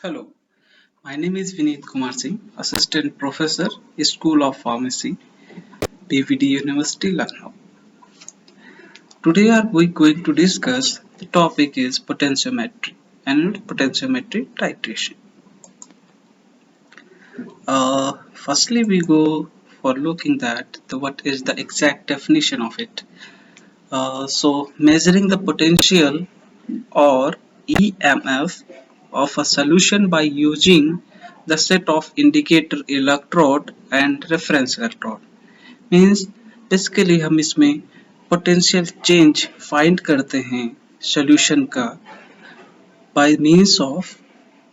Hello, my name is Vineet Kumar Singh, Assistant Professor, School of Pharmacy, BVD University, Lucknow. Today are we going to discuss the topic is potentiometry and potentiometry titration. Firstly, we go for looking at what is the exact definition of it. So, measuring the potential or EMF of a solution by using the set of indicator electrode and reference electrode means basically हम इसमें potential change find करते हैं solution का by means of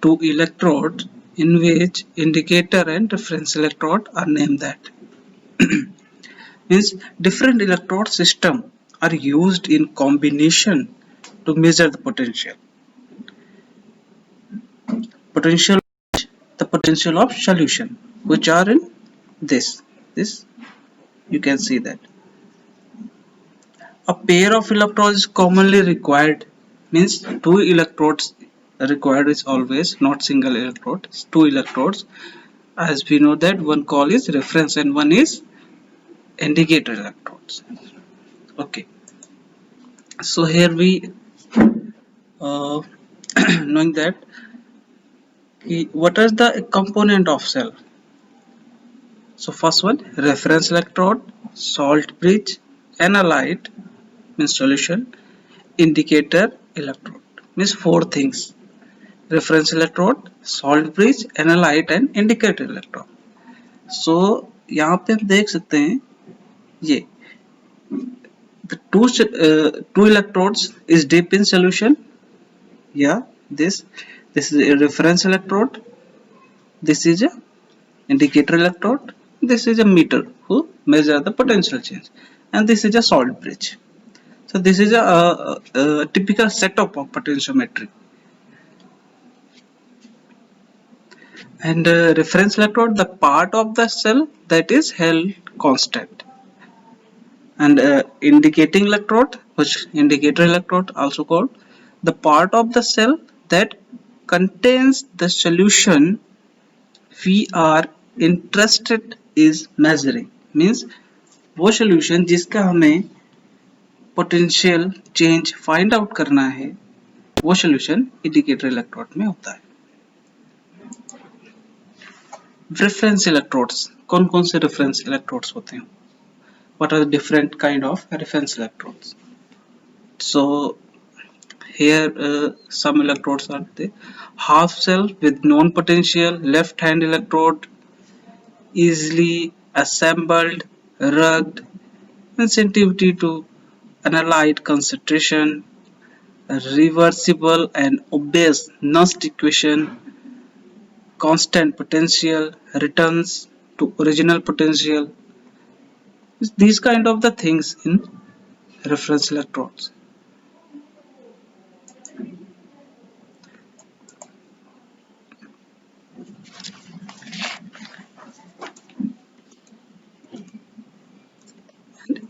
two electrodes in which indicator and reference electrode are named that means different electrode system are used in combination to measure the potential the potential of solution which are in this you can see that a pair of electrodes is commonly required means two electrodes required is always not single electrode, it's two electrodes. As we know that one call is reference and one is indicator electrodes. Okay, so here we uh, knowing that what is the component of cell. So first one, reference electrode, salt bridge, analyte means solution, indicator electrode means four things: reference electrode, salt bridge, analyte and indicator electrode. So यहाँ पे हम देख सकते हैं ये the two electrodes is deep in solution. Yeah, this is a reference electrode, this is a indicator electrode, this is a meter who measure the potential change, and this is a salt bridge. So this is a typical setup of potentiometry. And reference electrode, the part of the cell that is held constant. And indicating electrode, which indicator electrode also called, the part of the cell that contains the solution we are interested is measuring. Means वो solution जिसका हमें potential change find out करना है वो solution indicator electrode में होता है. Reference electrodes, कौन कौन से reference electrodes होते हैं? What are the different kind of reference electrodes? So here some electrodes are there. Half cell with non-potential left hand electrode, easily assembled, rugged, and sensitivity to analyte concentration, reversible and obeys Nernst equation, constant potential, returns to original potential. These kind of the things in reference electrodes.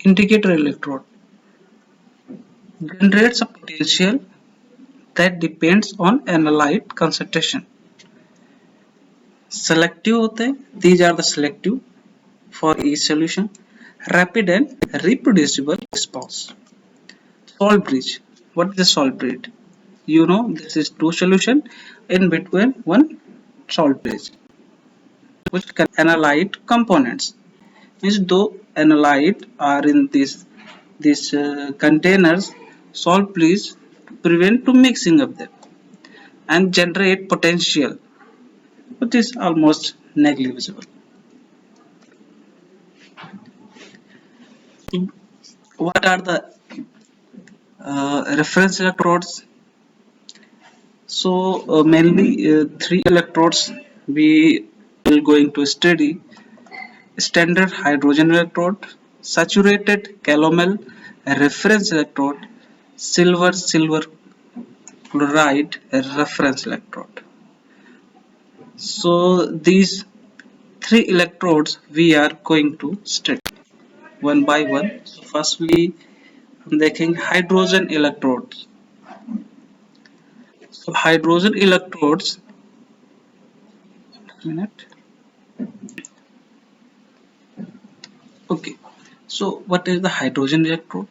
Indicator electrode generates a potential that depends on analyte concentration. Selective होते हैं, these are the selective for each solution. Rapid and reproducible response. Salt bridge. What is the salt bridge? You know this is two solution in between one salt bridge which can analyte components. Means though analyte are in these containers, salt bridge prevent to mixing of them and generate potential which is almost negligible. What are the reference electrodes? So mainly three electrodes we will going to study: standard hydrogen electrode, saturated calomel reference electrode, silver chloride reference electrode. So these three electrodes we are going to study one by one. So firstly हम देखेंगे hydrogen electrodes. So hydrogen electrodes minute. Okay, so what is the hydrogen electrode?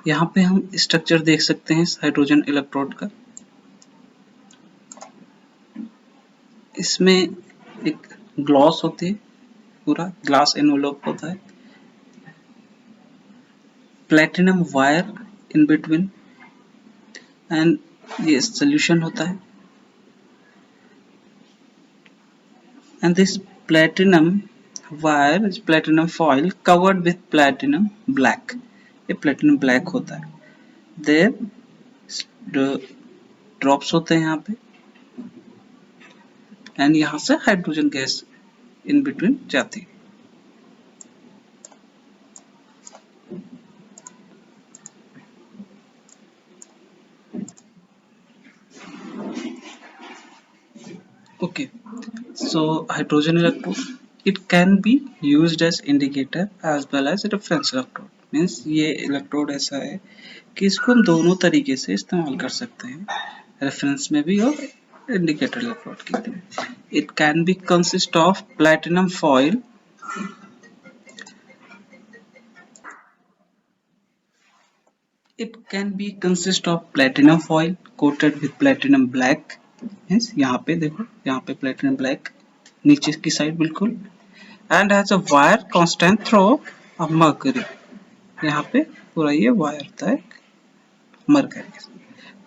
यहाँ पे हम structure देख सकते हैं इस hydrogen electrode का। इसमें एक ग्लॉस होती है, पूरा ग्लास एनवलप होता है, platinum wire in between, and ये सोल्यूशन होता है, and this platinum wire is platinum foil covered with platinum black. ये platinum black होता है। There ड्रॉप्स होते हैं यहाँ पे, एंड यहाँ से हाइड्रोजन गैस इन बिटवीन जाती है। Okay, so hydrogen electrode, it can be used as indicator as well as reference electrode. Means ये इलेक्ट्रोड ऐसा है कि इसको हम दोनों तरीके से इस्तेमाल कर सकते हैं, रेफरेंस में भी और इंडिकेटर इलेक्ट्रोड के लिए। It can be consist of platinum foil, it can be consist of platinum foil coated with platinum black. yes, यहाँ पे देखो, यहाँ पे platinum black नीचे की साइड बिल्कुल, and has a wire constant through of mercury. यहाँ पे पूरा ये वायर होता है mercury.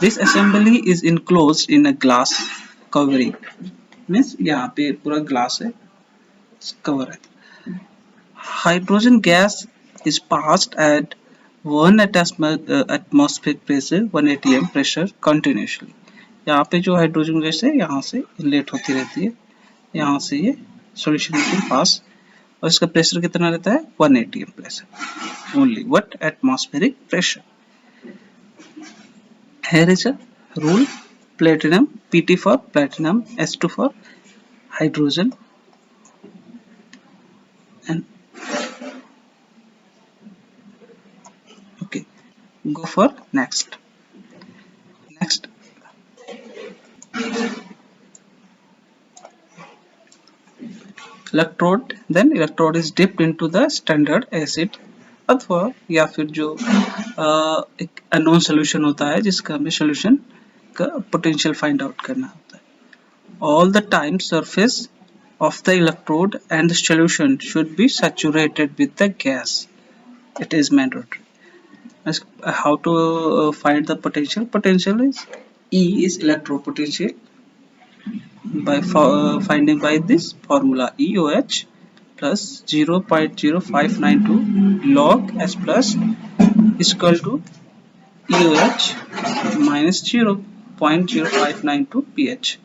This assembly is enclosed in a glass covering. Means यहाँ पे पूरा ग्लास है, कवर है। Hydrogen gas is passed at 1 atmospheric pressure 1 atm pressure continuously. यहाँ पे जो हाइड्रोजन गैस है यहाँ से इनलेट होती रहती है, यहाँ से ये सॉल्यूशन में पास, और इसका प्रेशर कितना रहता है 1 atm pressure only, what atmospheric pressure. Here is a rule, platinum Pt for platinum, S2 for hydrogen, and okay, go for next. Electrode, then electrode is dipped into the standard acid, अथवा या फिर जो एक unknown solution होता है जिसका हमें solution का पोटेंशियल फाइंड आउट करना होता है। All the time surface of the electrode and the solution should be saturated with the gas. It is mandatory. As how to find the potential? Potential is E is electropotential by finding by this formula EOH plus 0.0592 log S plus is equal to EOH minus 0.0592 pH.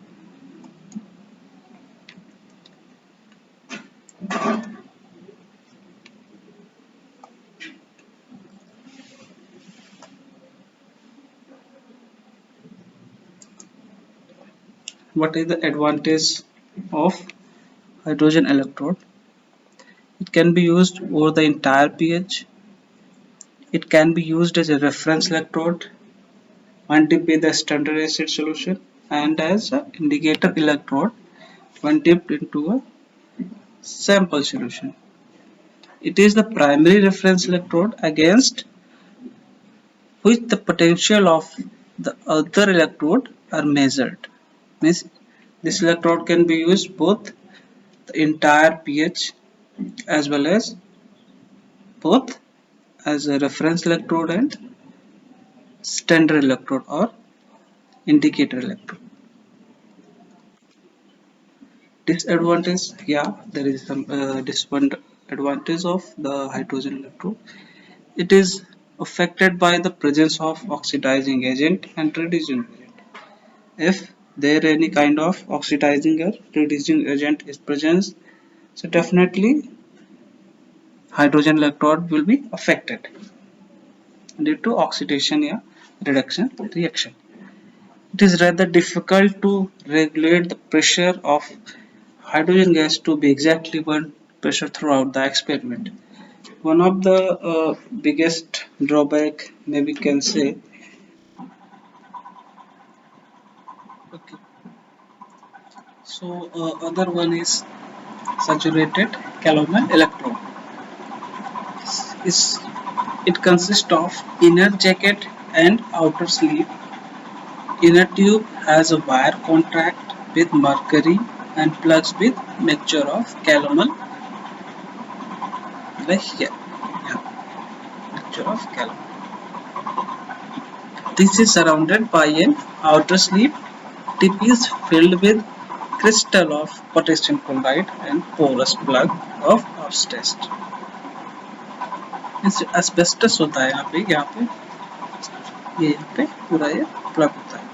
What is the advantage of hydrogen electrode? It can be used over the entire pH. It can be used as a reference electrode when dipped with the standard acid solution, and as an indicator electrode when dipped into a sample solution. It is the primary reference electrode against which the potential of the other electrode are measured. Means this electrode can be used both the entire pH as well as both as a reference electrode and standard electrode or indicator electrode. Disadvantage, yeah, there is some disadvantage of the hydrogen electrode. It is affected by the presence of oxidizing agent and reducing agent. If there any kind of oxidizing or reducing agent is present, so definitely hydrogen electrode will be affected due to oxidation or reduction reaction. It is rather difficult to regulate the pressure of hydrogen gas to be exactly one pressure throughout the experiment. One of the biggest drawback maybe can say, okay, So other one is saturated calomel electrode. Is it consists of inner jacket and outer sleeve. Inner tube has a wire contact with mercury and plugs with mixture of calomel, like here. Yeah, mixture of calomel. This is surrounded by an outer sleeve. Tip is filled with crystal of potassium chloride and porous plug of asbestos. asbestos होता है यहाँ पे पूरा ये plug होता है.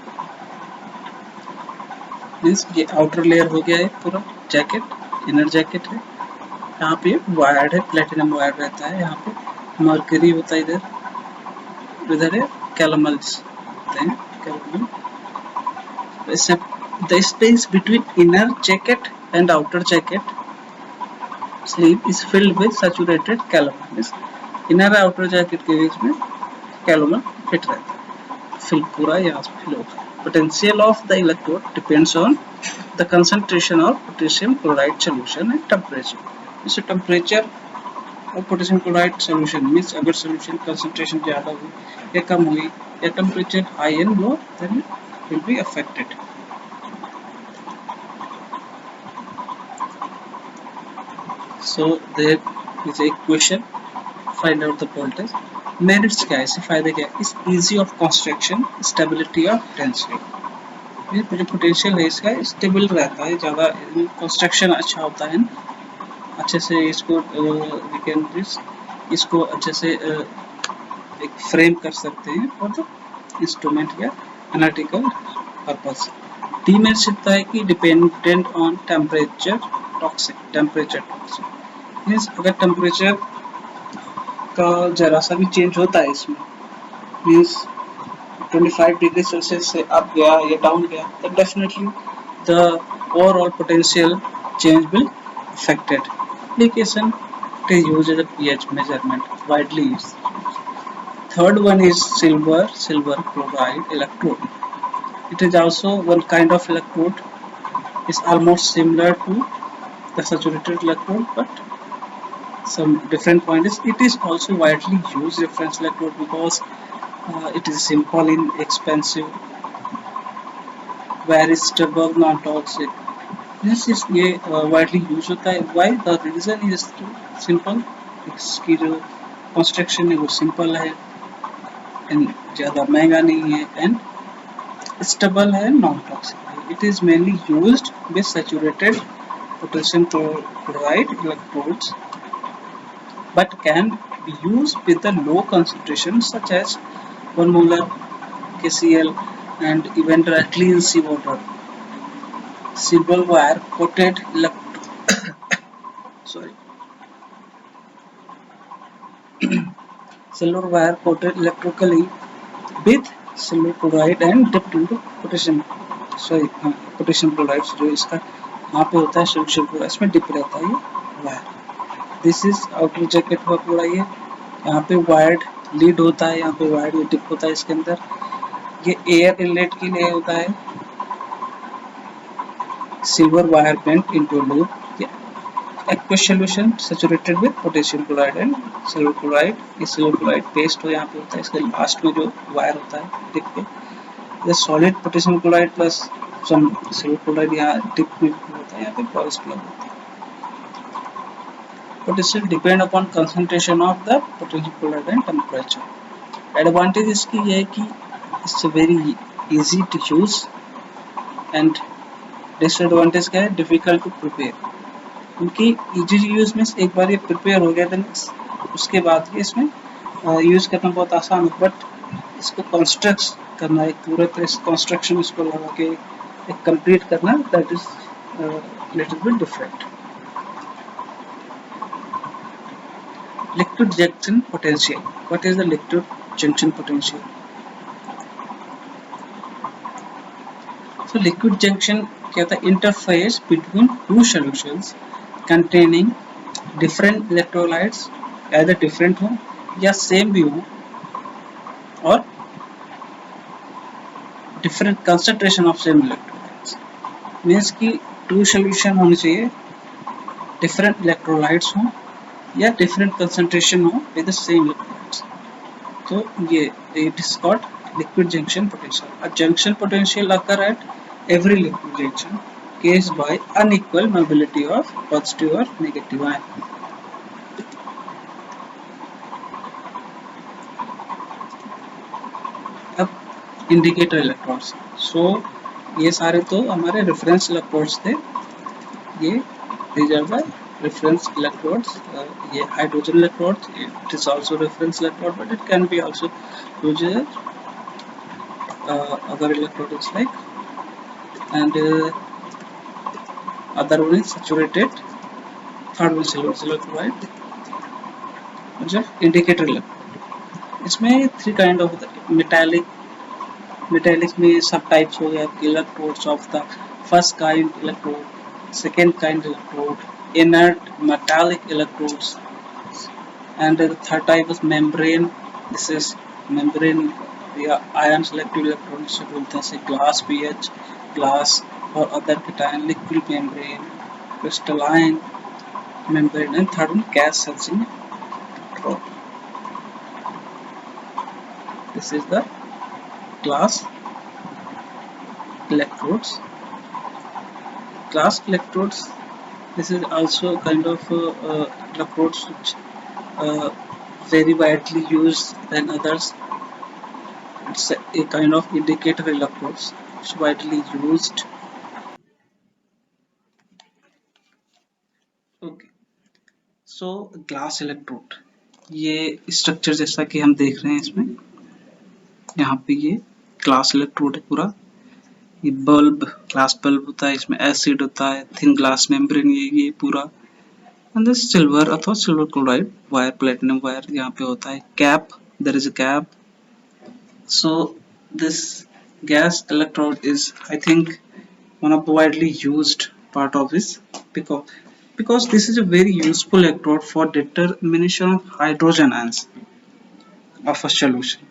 Means ये outer layer हो गया है पूरा जैकेट, इनर जैकेट है. यहाँ पे वायर्ड है, प्लेटिनम वायर रहता है. यहाँ पे मर्करी होता है, इधर है कैलोमल्स होते हैं. Calomel. The space between inner jacket and outer jacket sleeve is filled with saturated calomel. Inner और आउटर जैकेट के बीच में कैलोमल फिट रहता है. फिल पूरा यहाँ से फिल होता है. Potential of the electrode depends on the concentration of potassium chloride solution and temperature. इसे temperature और potassium chloride solution means अगर solution concentration ज़्यादा हुई या कम हुई या temperature high and low, then it will be affected. So there is a equation. Find out the voltage. Merits क्या है, इससे फायदे क्या है? इस easy of construction, stability of potential. ये जो पोटेंशियल है इसका स्टेबल रहता है, ज़्यादा कंस्ट्रक्शन अच्छा होता है. अच्छे से इसको वी कैन इसको अच्छे से एक फ्रेम कर सकते हैं फॉर द इंस्ट्रूमेंट या एनालिटिकल पर्पस. डीमेरिट्स इतना है कि dependent on temperature toxic. Temperature toxic means अगर टेम्परेचर का जरा सा भी चेंज होता है इसमें, मीन्स 25 डिग्री सेल्सियस से अप गया या डाउन गया, तो definitely the overall potential change will affected. Application it is used as a pH measurement, widely used. Third one is silver chloride electrode. It is also one kind of electrode. It's almost similar to the saturated electrode, but some different point is it is also widely used reference electrode because it is simple, inexpensive, very stable, non-toxic. This is ये widely used होता है. Why? The reason is simple. इसकी जो construction है वो simple है and ज़्यादा महंगा नहीं है and stable है, non-toxic है. It is mainly used with saturated potassium chloride electrodes, but can be used with the low concentration such as 1 molar KCl and even directly in seawater. Silver wire coated silver wire coated electrically with silver chloride and dipped into potassium chloride. जो इसका यहाँ पे होता है solution पूरा इसमें dip रहता है ये wire. This is outer jacket हुआ पूरा. ये यहाँ पे वायर्ड लीड होता है, यहाँ पे वायर्ड डिप होता है इसके अंदर. ये एयर इनलेट के लिए होता है. Silver wire bent into a loop. Aqueous solution saturated with potassium chloride and silver chloride. ये silver chloride paste हो यहाँ पे होता है. इसके लास्ट में जो वायर होता है टिप पे, ये solid potassium chloride plus some silver chloride यहाँ टिप में होता है. यहाँ पे porous plug होता है. But it still depend upon concentration of the potassium chloride and temperature. Advantage इसकी ये है कि it's very easy to use and disadvantage क्या है? Difficult to prepare. क्योंकि इजी यूज में एक बार ये प्रिपेयर हो गया, देन उसके बाद ये इसमें यूज करना बहुत आसान है. बट इसको कंस्ट्रक्ट करना, एक पूरा कंस्ट्रक्शन इसको लगा के एक कंप्लीट करना, that is little bit different. Liquid junction potential. What is the liquid junction potential? So liquid junction क्या होता है? Interface between two solutions containing different electrolytes, either different हो या same भी हो, और different concentration of same electrolytes. Means कि to solution होनी चाहिए, डिफरेंट इलेक्ट्रोलाइट्स हों या डिफरेंट कंसंट्रेशन हो विद द सेम इलेक्ट्रोलाइट्स। तो ये it is called liquid junction potential. A junction potential occur at every liquid junction caused by unequal mobility of positive or negative ion. अब indicator electrodes, सो ये सारे तो हमारे reference electrodes थे, ये these are the reference electrodes. ये hydrogen electrodes, it is also reference electrode, but it can be also used other electrodes like, and other one is saturated, third one silver chloride, अच्छा indicator electrode. इसमें three kind of metallic में सब types हो गए आपके electrodes of the first kind electrode, second kind electrode, inert metallic electrodes, and the third type is membrane. This is membrane या ion selective electronics से बोलते हैं, से glass pH, glass और other cation, liquid membrane, crystalline membrane, and third one gas sensing electrode. This is the glass electrodes. Glass electrodes. This is also kind of electrodes which uh, very widely used than others. It's a kind of indicator electrodes. It's widely used. Okay. So glass electrode. ये structure जैसा कि हम देख रहे हैं इसमें, यहाँ पे ये ग्लास इलेक्ट्रोड है पूरा, ये बल्ब ग्लास बल्ब होता है, इसमें एसिड होता है, थिन ग्लास मेम्ब्रेन, ये पूरा, एंड दिस सिल्वर अथवा silver chloride wire, platinum wire यहाँ पे होता है, cap, there is a cap. So this gas electrode is, I think, one of the widely used part of this, because this is a very useful electrode for determination of hydrogen ions of a solution.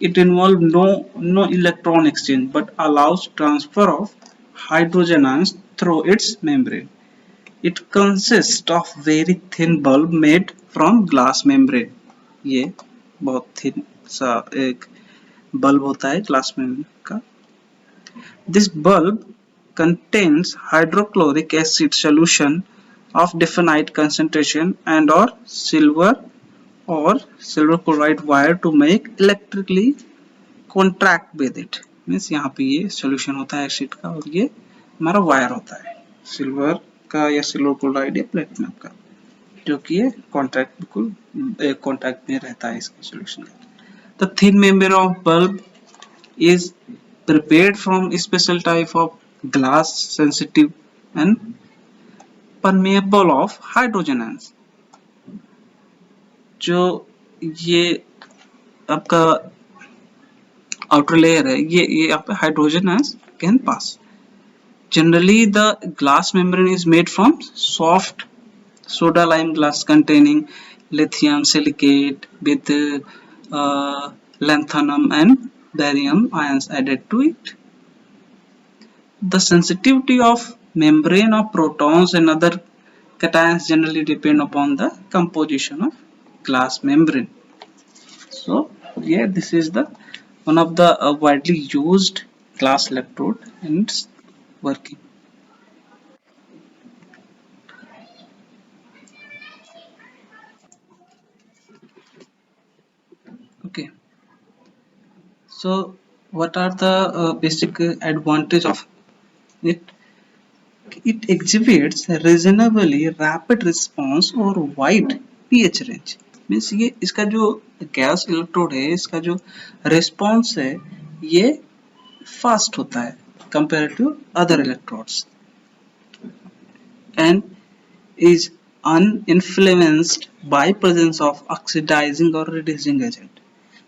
It involves no electron exchange but allows transfer of hydrogen ions through its membrane. It consists of very thin bulb made from glass membrane. ये बहुत thin सा एक bulb होता है glass membrane का. This bulb contains hydrochloric acid solution of definite concentration and or silver chloride wire to make electrically contract with it. Means यहाँ पे ये सोल्यूशन होता है एसिड का और ये हमारा वायर होता है सिल्वर का या सिल्वर क्लोराइड या प्लेटिनम का, जो कि ये कॉन्ट्रैक्ट बिल्कुल कॉन्टैक्ट में रहता है इसका सोल्यूशन का. The thin membrane of bulb is prepared from special type of glass sensitive and permeable of hydrogen ions. जो ये आपका outer layer है, ये आप hydrogen ions can pass. Generally the glass membrane is made from soft soda lime glass containing lithium silicate with lanthanum and barium ions added to it. The sensitivity of membrane of protons and other cations generally depend upon the composition of glass membrane. So yeah, this is the one of the widely used glass electrode and its working. Okay, so what are the basic advantage of it? It exhibits a reasonably rapid response or wide pH range. Means ये इसका जो gas electrode है, इसका जो response है ये fast होता है compare to other electrodes and is uninfluenced by presence of oxidising और रिड्यूसिंग एजेंट.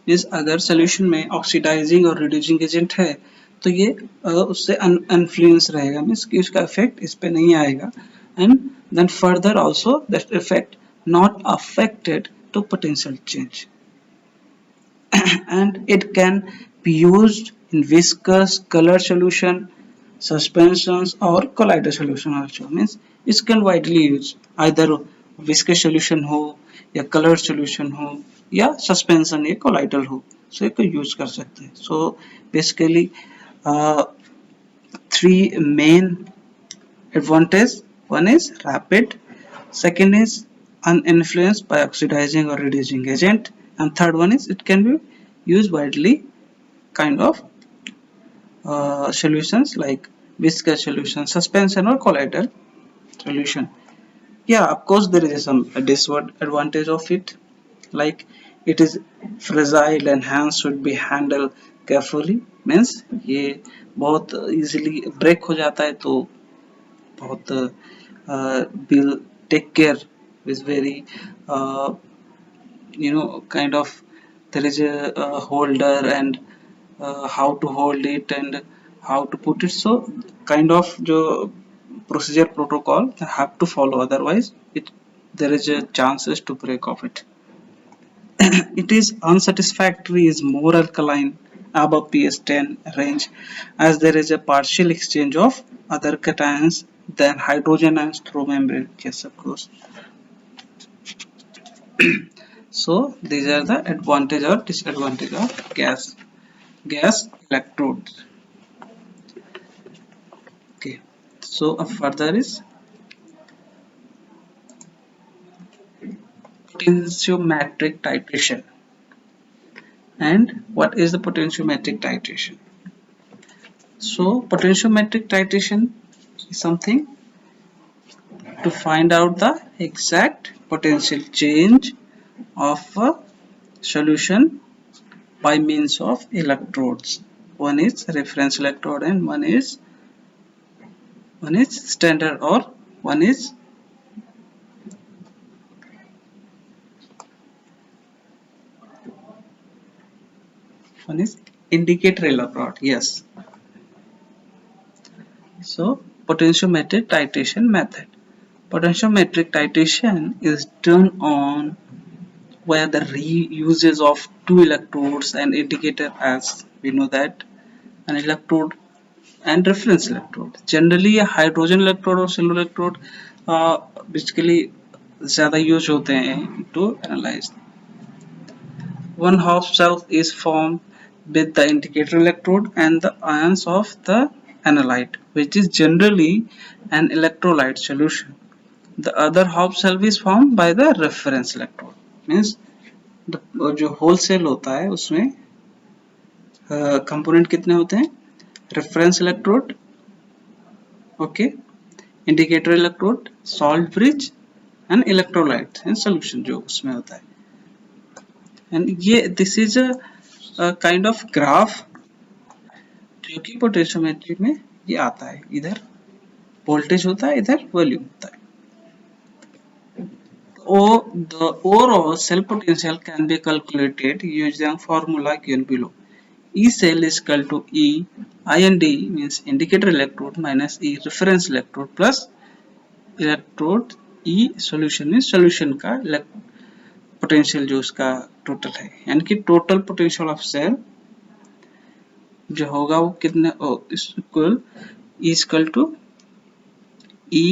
मीन्स अगर सोल्यूशन में ऑक्सीडाइजिंग और रिड्यूसिंग एजेंट है तो ये उससे अनइन्फ्लुएंस रहेगा, मीन्स कि उसका इफेक्ट इस पे नहीं आएगा, and then further also that effect not affected to potential change. And it can be used in viscous color solution suspensions or collider solution also, means it can widely use either viscous solution हो या colored solution हो या suspension या colloidal हो, so इसको use कर सकते हैं. So basically uh, three main advantage. One is rapid, second is uninfluenced by oxidizing or reducing agent, and third one is it can be used widely kind of solutions like viscous solution, suspension or colloidal solution. Yeah, of course there is some disadvantage of it, like it is fragile and hence should be handled carefully, means ये बहुत easily break हो जाता है, तो बहुत will take care is very uh, kind of there is a holder and how to hold it and how to put it, so kind of जो procedure protocol have to follow, otherwise it there is a chances to break of it. It is unsatisfactory is more alkaline above pH 10 range, as there is a partial exchange of other cations than hydrogen ions through membrane. Yes, of course. So these are the advantage or disadvantage of gas electrodes. Okay. So further is potentiometric titration. And what is the potentiometric titration? So potentiometric titration is something to find out the exact potential change of a solution by means of electrodes. One is reference electrode and one is standard, or one is indicator electrode. Yes. So potentiometric titration method. Potentiometric titration is done on where the reuses of two electrodes and indicator, as we know that an electrode and reference electrode. Generally a hydrogen electrode और silver electrode basically ज़्यादा use होते हैं to analyze. One half cell is formed with the indicator electrode and the ions of the analyte, which is generally an electrolyte solution. The other half cell is formed by the reference electrode. Means जो whole cell होता है उसमें component कितने होते हैं? Reference electrode, okay, indicator electrode, salt bridge and electrolyte and solution जो उसमें होता है. एंड ये this is a kind of graph जो कि पोटेंशियोमेट्री में ये आता है. इधर वोल्टेज होता है, इधर वॉल्यूम होता है. The overall cell potential can be calculated using formula given below. E cell is equal to E IND, means indicator electrode, minus E reference electrode plus electrode E solution is solution का potential जो उसका total है, यानी कि total potential of cell जो होगा वो कितने equal equal to E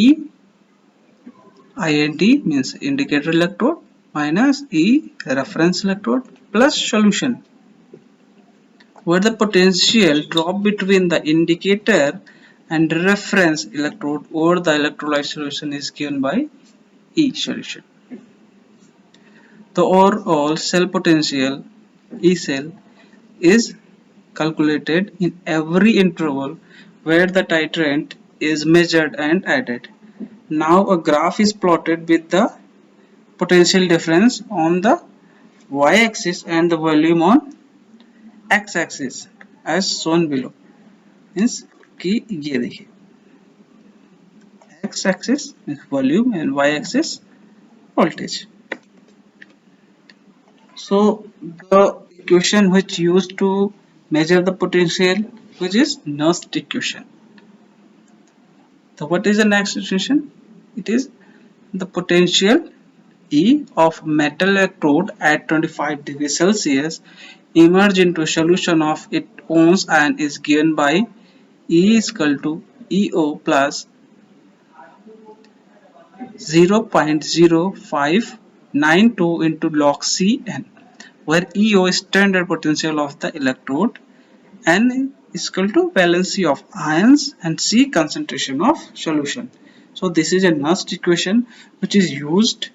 IND means indicator electrode minus E reference electrode plus solution, where the potential drop between the indicator and reference electrode over the electrolyte solution is given by E solution. The overall cell potential E cell is calculated in every interval where the titrant is measured and added. Now a graph is plotted with the potential difference on the y-axis and the volume on x-axis as shown below. Means कि ये देखिए, x-axis is volume and y-axis voltage. So the equation which used to measure the potential, which is Nernst equation. So what is the next equation? It is the potential E of metal electrode at 25 degrees Celsius emerge into solution of its own and is given by E is equal to EO plus 0.0592 into log Cn, where EO is standard potential of the electrode, N is equal to valency of ions, and C concentration of solution. So this is a Nernst equation which is used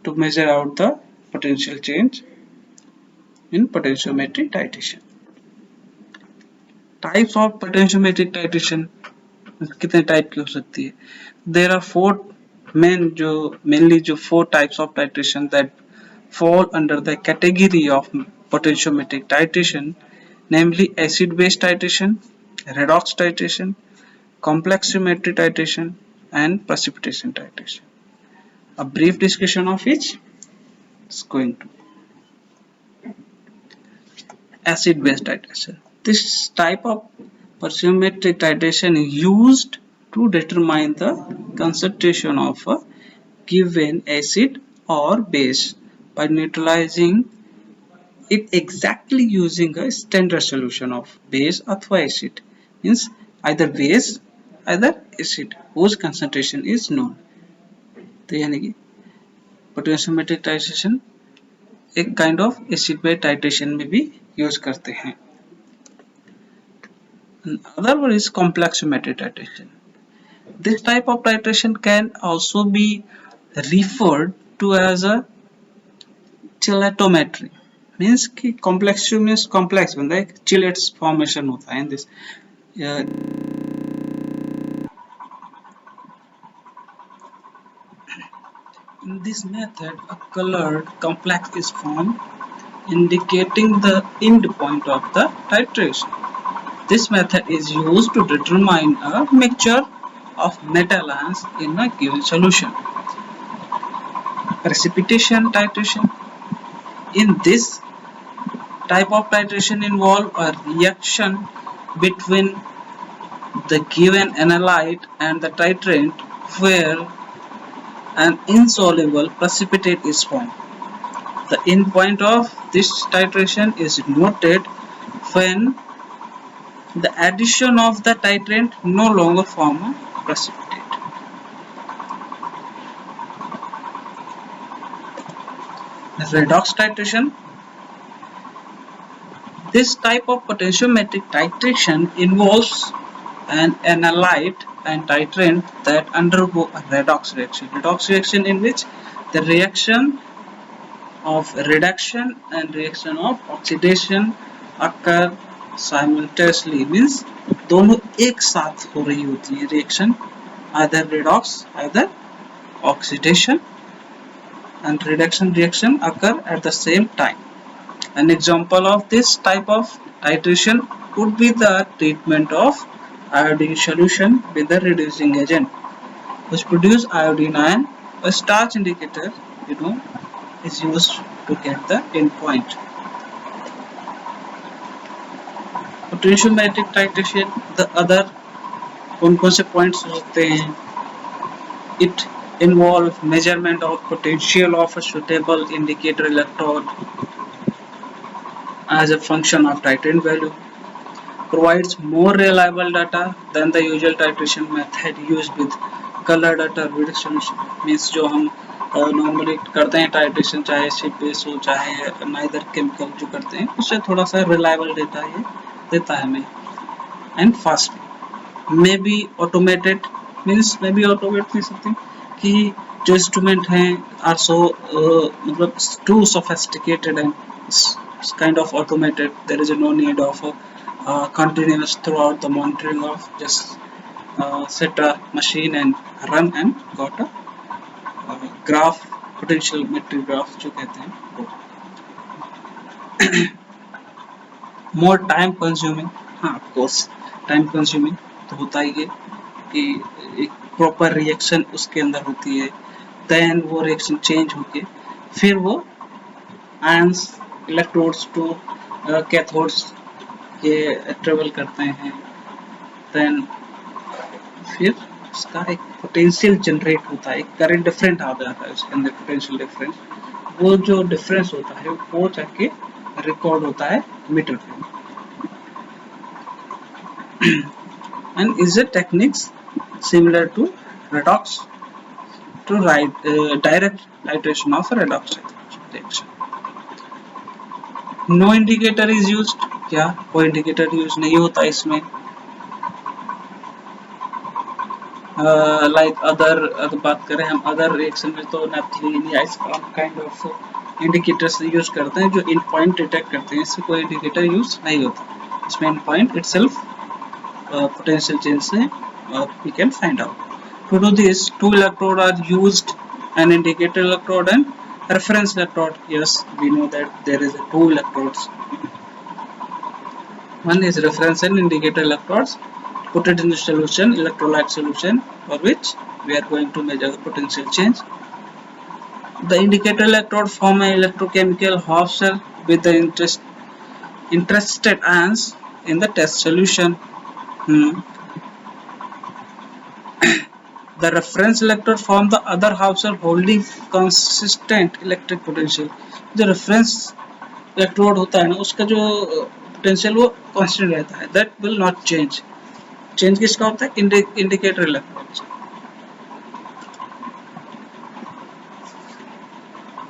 to measure out the potential change in potentiometric titration. Types of potentiometric titration कितने type की हो सकती है? There are mainly four types of titration that fall under the category of potentiometric titration, namely acid-base titration, redox titration, complex symmetry titration, and precipitation titration. A brief discussion of each is going to acid-base titration. This type of potentiometric titration is used to determine the concentration of a given acid or base by neutralizing it exactly using a standard solution of base अथवा acid, means either base either acid whose concentration is known. तो यानी कि potentiometric titration एक kind of acid base titration में भी use करते हैं. Another one is complexometric titration. This type of titration can also be referred to as a chilatometry. Means कि complex means complex बनता है, chillates formation होता है in this. In this method, a colored complex is formed, indicating the end point of the titration. This method is used to determine a mixture of metal ions in a given solution. Precipitation titration. In this type of titration involve a reaction between the given analyte and the titrant where an insoluble precipitate is formed. The endpoint of this titration is noted when the addition of the titrant no longer form a precipitate. The redox titration. This type of potentiometric titration involves an analyte and titrant that undergo a redox reaction. Redox reaction in which the reaction of reduction and reaction of oxidation occur simultaneously, means दोनों एक साथ हो रही होती है reaction, either redox either oxidation and reduction reaction occur at the same time. An example of this type of titration would be the treatment of iodine solution with a reducing agent, which produce iodine ion. A starch indicator, is used to get the endpoint. Potentiometric titration, the other कौन-कौन से points हो सकते हैं? It involves measurement of potential of a suitable indicator electrode as a function of titrant value, provides more reliable data than the usual titration method used with color data read solution. Means जो हम normally करते हैं titration, चाहे acid base हो चाहे neither chemical जो करते हैं, उससे थोड़ा सा रिलायबल डेटा ये देता है हमें. And fast may be automated, means may be automate नहीं सकती कि जो इंस्ट्रूमेंट हैं आर सो मतलब too sophisticated and kind of automated. There is no need of continuous throughout the monitoring of just set a machine and run and got a graph, potential metric graph जो कहते हैं वो. More time consuming, हाँ of course time consuming तो होता ही है कि एक proper reaction उसके अंदर होती है, then वो reaction change होके फिर वो ions इलेक्ट्रोड्स टू कैथोड्स ये ट्रेवल करते हैं, देन फिर उसका एक पोटेंशियल जनरेट होता है, एक करंट डिफरेंट आ जाता है उसके अंदर, पोटेंशियल डिफरेंस. वो जो डिफरेंस होता है वो जाके रिकॉर्ड होता है मीटर पे. and is a techniques similar to redox to direct titration of redox reaction. No indicator is used. क्या कोई इंडिकेटर यूज नहीं होता इसमें. लाइक अदर बात करें हम अदर रिएक्शन में तो नेपथलीन या इस काइंड ऑफ इंडिकेटर्स यूज करते हैं जो इन पॉइंट डिटेक्ट करते हैं. इससे कोई इंडिकेटर यूज नहीं होता. इसमें इन पॉइंट इटसेल्फ potential change से we can find out. To do this, two electrodes are used, an indicator electrode and reference electrode. Yes, we know that there is two electrodes. One is reference and indicator electrodes. Put it in the solution, electrolyte solution, for which we are going to measure the potential change. The indicator electrode form an electrochemical half shell with the interested ions in the test solution. The reference electrode form the other half shell holding consistent electric potential. जो reference electrode होता है ना उसका जो potential वो constant रहता है. That will not change. Change किसका होता है? Indicator electrode.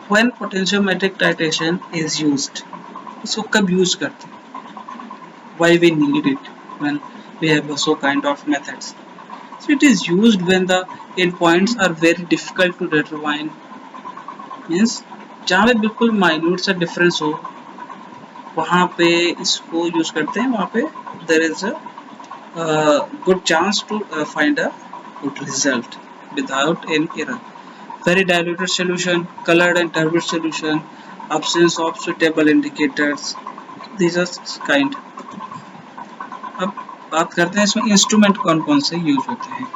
When potentiometric titration is used, इसको कब use करते हैं? Why we need it when we have so kind of methods? So it is used when the endpoints are very difficult to determine. Means जहाँ पे बिल्कुल minute सा difference हो वहाँ पे इसको use करते हैं. वहाँ पे there is a good chance to find a good result without any error. Very diluted solution, colored and turbid solution, absence of suitable indicators. These are kind. अब बात करते हैं इसमें इंस्ट्रूमेंट कौन कौन से यूज होते हैं.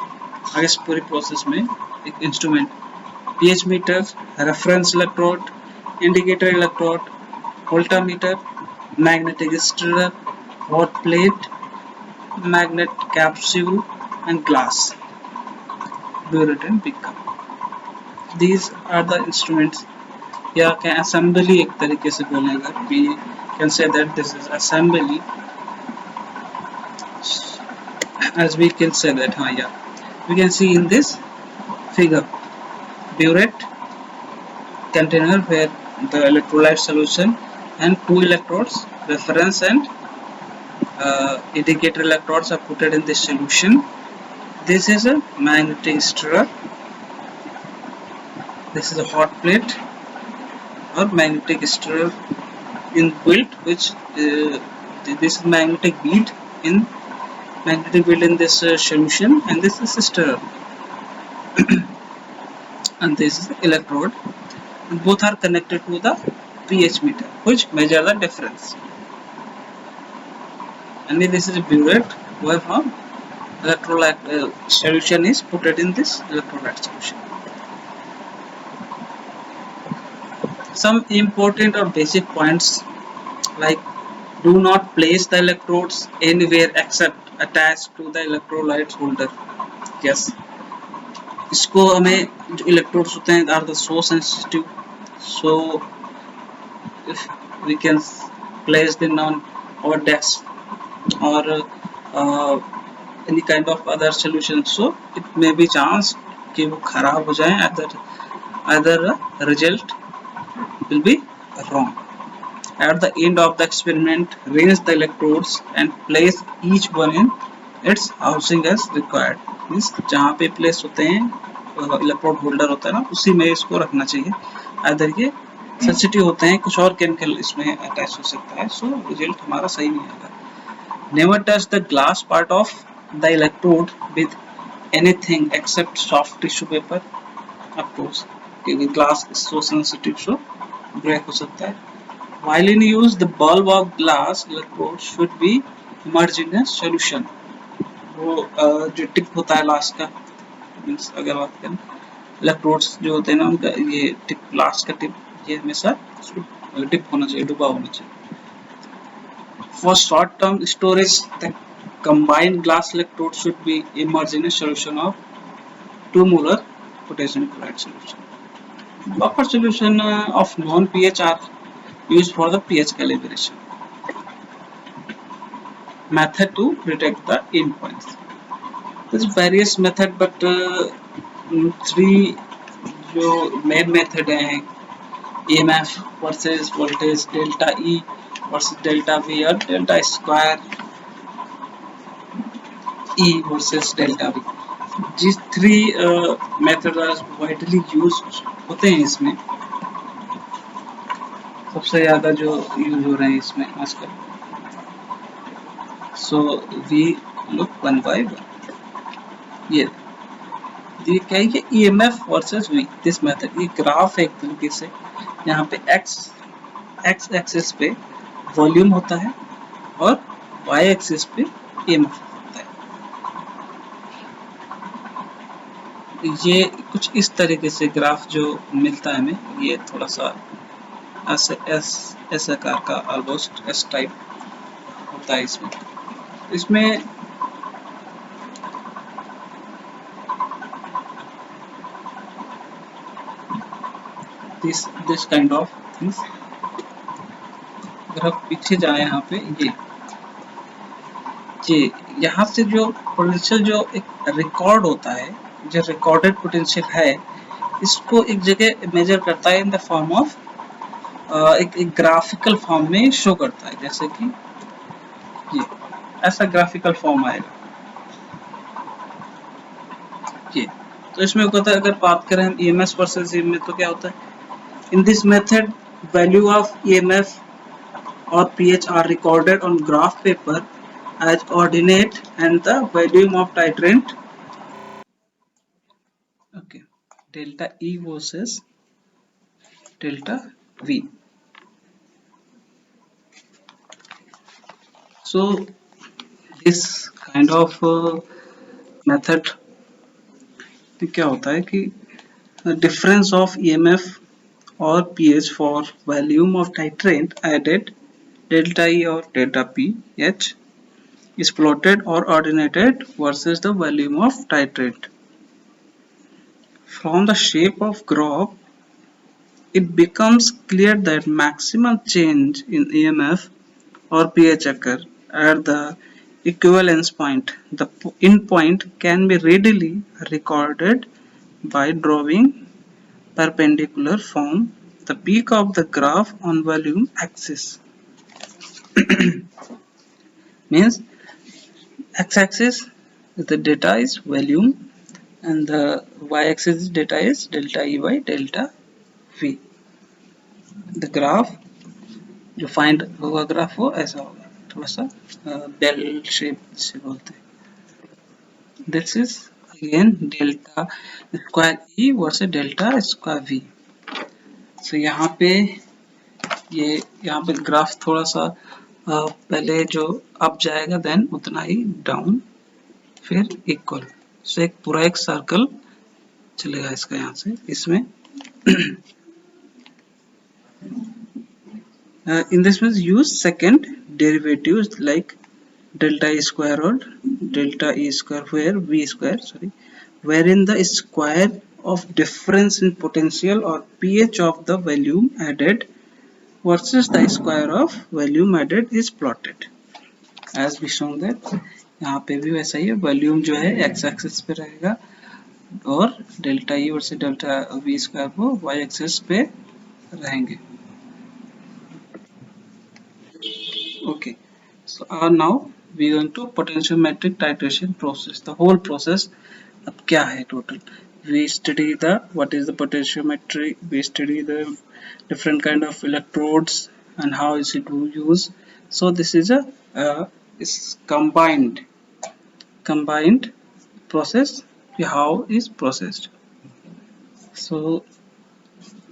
आगे इस पूरी प्रोसेस में एक instrument pH meter, reference electrode, indicator electrode, voltameter, magnetic stirrer, hot plate, magnet capsule and glass, burette and beaker. These are the instruments. या क्या असेंबली एक तरीके से बोलें अगर we can say that this is assembly. As we can say that we can see in this figure burette container where the electrolyte solution and two electrodes, reference and indicator electrodes are put in this solution. This is a magnetic stirrer. This is a hot plate or magnetic stirrer inbuilt, which this is magnetic bead in this solution, and this is a stirrer and this is the electrode, and both are connected to the pH meter which measure the difference. And this is a burette where from electrolyte solution is put in this electrolyte solution. Some important or basic points like do not place the electrodes anywhere except attached to the electrolyte holder. Yes, इसको हमें जो electrodes होते हैं are the so sensitive, so if we can place them on our desk or any kind of other solution, so it may be chance कि वो खराब हो जाए, either result will be wrong. At the end of the experiment, rinse the electrodes and place each one in its housing as required. Means जहाँ पे place होते हैं electrode holder होता है ना उसी में इसको रखना चाहिए. अदर ये sensitive होते हैं, कुछ और chemical इसमें attach हो सकता है, so result हमारा सही नहीं आएगा. Never touch the glass part of the electrode with anything except soft tissue paper. Of course, क्योंकि glass is so sensitive, so break हो सकता है. While in use, the bulb of glass electrode should be immersed in a solution. वो जो tip होता है last का, means अगर बात करें इलेक्ट्रोड्स जो होते हैं ना उनका ये टिप लास्ट का टिप ये हमेशा टिप होना चाहिए, डूबा होना चाहिए. For short term storage, the combined glass electrode should be immersed in a solution of 2 molar potassium chloride solution. Buffer solution of non-pH are used for the pH calibration. Method to detect the endpoints. there's various method but three जो main method हैं EMF versus voltage delta E versus delta V और delta square E versus delta V। जिस three method widely use होते हैं इसमें, सबसे ज्यादा जो यूज हो रहे हैं इसमें आजकल। So we look one by one. ये क्या है कि EMF versus V this method, ये ग्राफ है एक तरीके से। यहाँ पे एक्स एक्सिस पे वॉल्यूम होता है और वाई एक्सिस पे EMF होता है। ये कुछ इस तरीके से ग्राफ जो मिलता है हमें, ये थोड़ा सा ऐसे एस आकार का, ऑलमोस्ट एस टाइप होता है इसमें दिस काइंड ऑफ थिंग्स। अगर आप पीछे जाए यहाँ पे, ये यहाँ से जो पोटेंशियल जो एक रिकॉर्ड होता है, जो रिकॉर्डेड पोटेंशियल है, इसको एक जगह मेजर करता है इन द फॉर्म ऑफ एक ग्राफिकल फॉर्म में शो करता है। जैसे कि ये ऐसा ग्राफिकल फॉर्म आएगा ये। तो इसमें होता है, अगर बात करें हम EMS वर्सेस EMF, तो क्या होता है in this method value of EMF or pH are recorded on graph paper as ordinate and the volume of titrant, okay, delta E versus delta V. So this kind of method क्या होता है कि difference of EMF or pH for volume of titrant added delta E or delta pH is plotted or ordinated versus the volume of titrant. From the shape of graph, it becomes clear that maximum change in EMF or pH occur at the equivalence point. The end point can be readily recorded by drawing perpendicular from the peak of the graph on volume axis. Means x-axis the data is volume and the y-axis data is delta E by delta V. The graph जो find होगा graph वो ऐसा होगा, थोड़ा सा bell shape से बोलते हैं। This is again delta square E versus delta square V. So यहाँ पे ग्राफ थोड़ा सा पहले जो अप जाएगा देन उतना ही डाउन, फिर इक्वल। सो एक पूरा एक सर्कल चलेगा इसका यहाँ से इसमें। In this means use second derivatives like delta E square or delta E square wherein the square of difference in potential or pH of the volume added versus the square of volume added is plotted as we shown that। यहाँ पे भी वैसा ही है, volume जो है x axis पे रहेगा और delta E versus delta V square वो y एक्सिस पे रहेंगे। Okay, so now we going to potentiometric titration process, the whole process। अब क्या है total, we study the what is the potentiometry, we study the different kind of electrodes and how is it used। So this is a is combined process, how is processed। So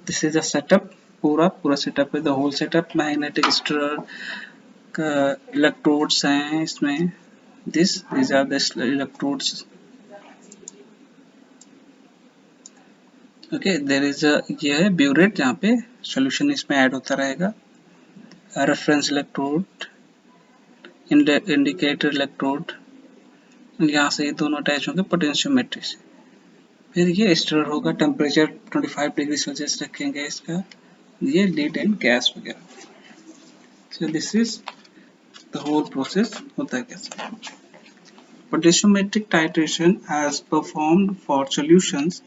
this is a setup, पूरा setup है, the whole setup, magnetic stirrer का electrodes हैं इसमें। these are the electrodes। Okay, there is ये है burette, जहाँ पे solution इसमें ऐड होता रहेगा। रेफरेंस इलेक्ट्रोड, इंडिकेटर इलेक्ट्रोड, यहाँ से ये दोनों अटैच होंगे पोटेंशियोमेट्री से। फिर ये स्टिरर होगा, टेम्परेचर 25 डिग्री सेल्सियस रखेंगे इसका, ये लीड एंड गैस वगैरह। So this is the whole process होता है कैसे। Potentiometric titration as performed for solutions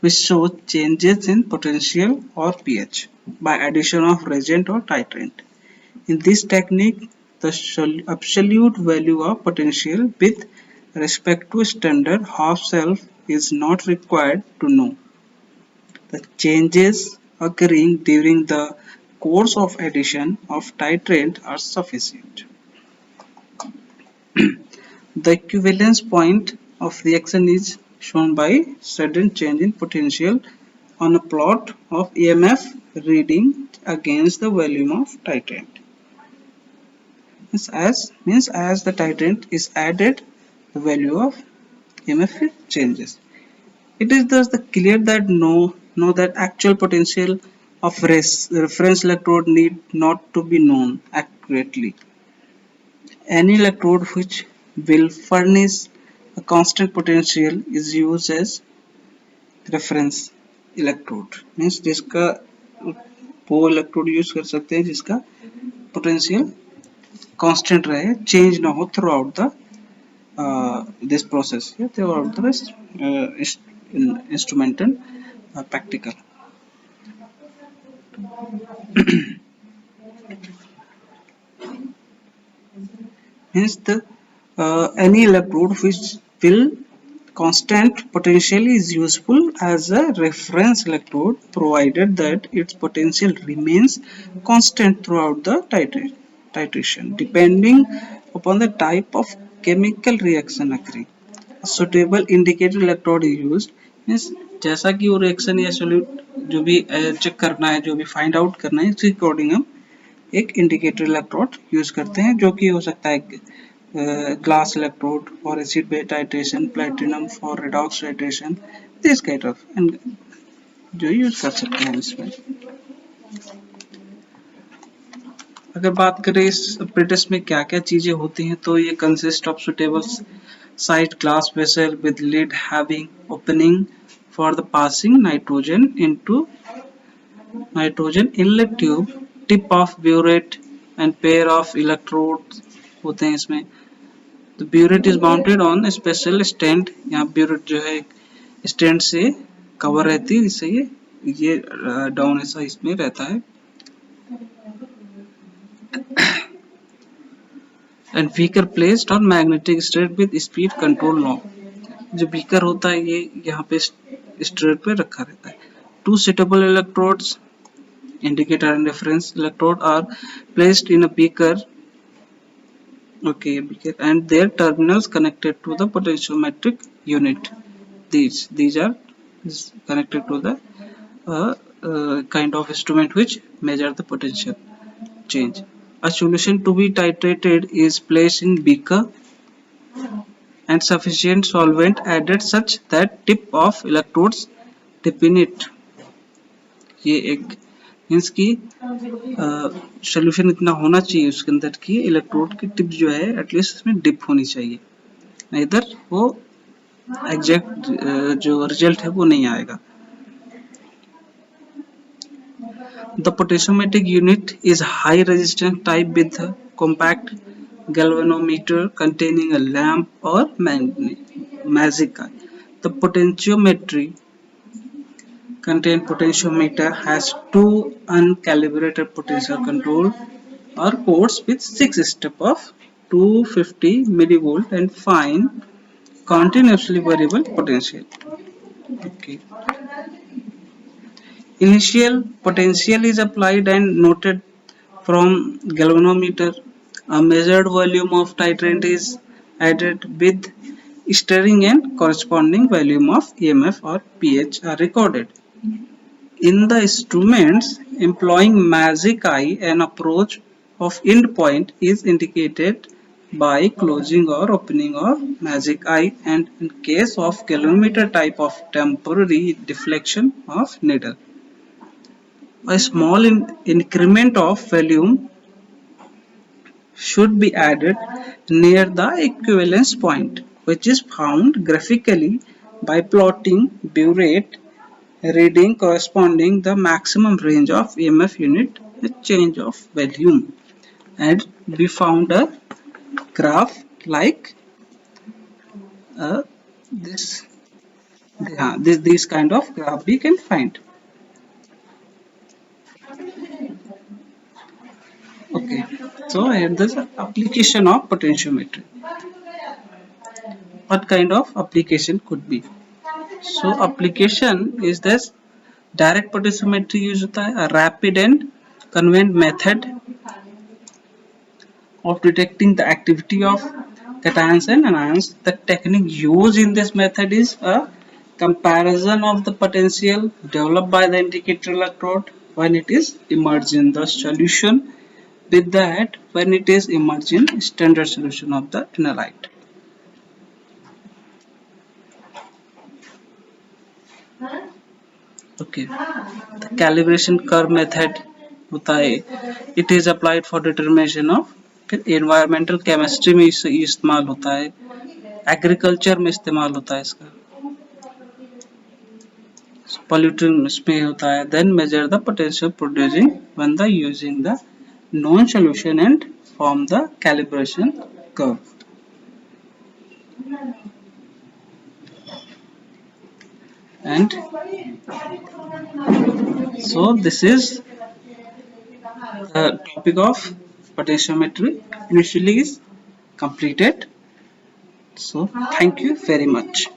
which show changes in potential or pH by addition of reagent or titrant. In this technique, the absolute value of potential with respect to standard half-self is not required to know. The changes occurring during the course of addition of titrant are sufficient. The equivalence point of reaction is shown by sudden change in potential on a plot of EMF reading against the volume of titrant. As the titrant is added, the value of EMF changes. It is thus clear that know that actual potential of reference electrode need not to be known accurately. Any electrode which will furnish a constant potential is used as reference electrode. Means जिसका वो electrode use कर सकते हैं जिसका potential constant रहे, change ना हो throughout the this process, throughout the instrumental practical. Hence, any electrode which will constant potential is useful as a reference electrode provided that its potential remains constant throughout the titration depending upon the type of chemical reaction occurring. A suitable indicator electrode is used. Means जैसा कि वो reaction या solute जो भी check करना है, जो भी फाइंड आउट करना है, उसके अकॉर्डिंग हम एक इंडिकेटर इलेक्ट्रोड यूज करते हैं, जो कि हो सकता है glass electrode for acid base titration, platinum for redox titration, this kind of and जो यूज कर सकते हैं इसमें. अगर बात करें इस apparatus में क्या क्या चीजें होती हैं, तो ये consist of suitable sized glass vessel with lid having opening for the passing nitrogen into nitrogen inlet tube, tip of burette and pair of electrodes होते हैं इसमें. तो burette is mounted on a special stand. यहाँ burette जो है stand से cover रहती है, जिससे ये डाउन ऐसा इसमें रहता है. And beaker placed on magnetic strip with speed control knob. जो beaker होता है ये यहाँ पे strip पे रखा रहता है. Two suitable electrodes, indicator and reference electrode, are placed in a beaker. Okay, beaker and their terminals connected to the potentiometric unit. These are connected to the kind of instrument which measure the potential change. A solution to be titrated is placed in beaker and sufficient solvent added such that tip of electrodes dip in it. ये एक means की solution इतना होना चाहिए उसके अंदर कि electrode की टिप जो है एटलीस्ट उसमें डिप होनी चाहिए, नहीं तो वो एग्जैक्ट जो रिजल्ट है वो नहीं आएगा. The potentiometric unit is high resistance type with a compact galvanometer containing a lamp or magic eye. The potentiometry contained potentiometer has two uncalibrated potential control or ports with 6 steps of 250 millivolt and fine continuously variable potential. Okay. Initial potential is applied and noted from galvanometer. A measured volume of titrant is added with stirring and corresponding volume of EMF or pH are recorded. In the instruments employing magic eye, an approach of end point is indicated by closing or opening of magic eye, and in case of galvanometer type of temporary deflection of needle. A small increment of volume should be added near the equivalence point, which is found graphically by plotting burette reading corresponding the maximum range of EMF unit with change of volume, and we found a graph like uh, this this kind of graph we can find. Okay, so here this application of potentiometry. What kind of application could be? So application is this direct potentiometry use होता है, a rapid and convenient method of detecting the activity of cations and anions. The technique used in this method is a comparison of the potential developed by the indicator electrode when it is immersed in the solution with that when it is immersed in standard solution of the analyte. Okay, the calibration curve method होता है, it is applied for determination of, फिर environmental chemistry में इसे इस्तेमाल होता है, agriculture में इस्तेमाल होता है इसका, pollutants में होता है, then measure the potential producing when the using the known solution and form the calibration curve. And so this is the topic of potentiometry initially is completed. So thank you very much.